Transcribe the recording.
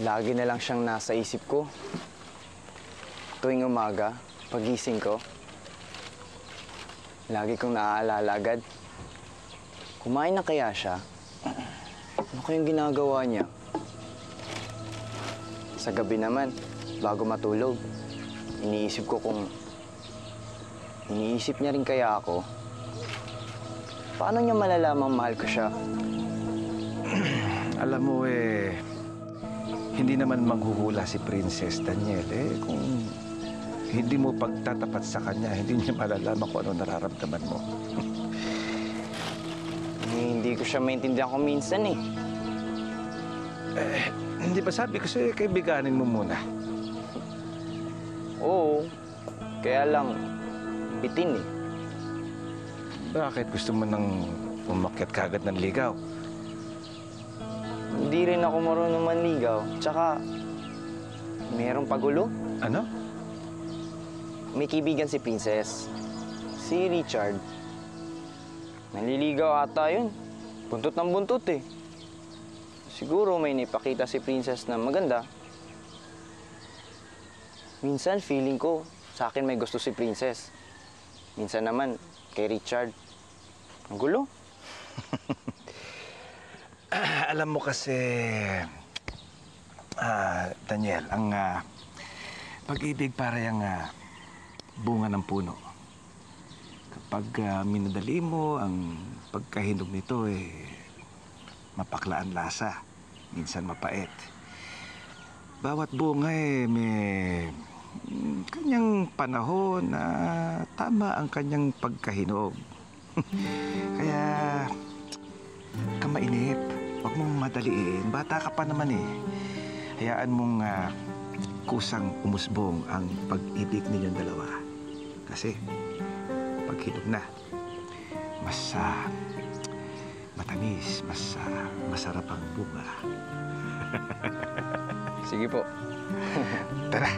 Lagi na lang siyang nasa isip ko. Tuwing umaga, pagising ko, lagi kong naaalala agad. Kumain na kaya siya? Ano kayang ginagawa niya? Sa gabi naman, bago matulog, iniisip niya rin kaya ako. Paano niya malalamang mahal ko siya? Alam mo hindi naman manghuhula si Princess Daniel kung hindi mo pagtatapat sa kanya, hindi niya malalaman kung ano nararamdaman mo. Hindi ko siya maintindihan kung minsan Hindi ba sabi ko sa'yo, kaibiganin mo muna? Oo, kaya lang, bitin Bakit gusto mo nang umakyat kagad ng ligaw? Hindi rin ako marunong manligaw. Tsaka, merong pagulo. Ano? May kaibigan si Princess. Si Richard. Nanliligaw ata yun. Buntot ng buntot Siguro may naipakita si Princess na maganda. Minsan, feeling ko, sa akin may gusto si Princess. Minsan naman, kay Richard. Ang gulo. Alam mo kasi, Daniel, ang pag-ibig para yung bunga ng puno. Kapag minadali mo, ang pagkahinog nito mapaklaan lasa, minsan mapait. Bawat bunga may kanyang panahon na tama ang kanyang pagkahinog. Kaya, kamainip. Huwag mong madaliin. Bata ka pa naman Hayaan mong kusang umusbong ang pag-ibig ninyong dalawa. Kasi, pag hinog na, mas matamis, mas masarap ang bunga. Sige po. Tara!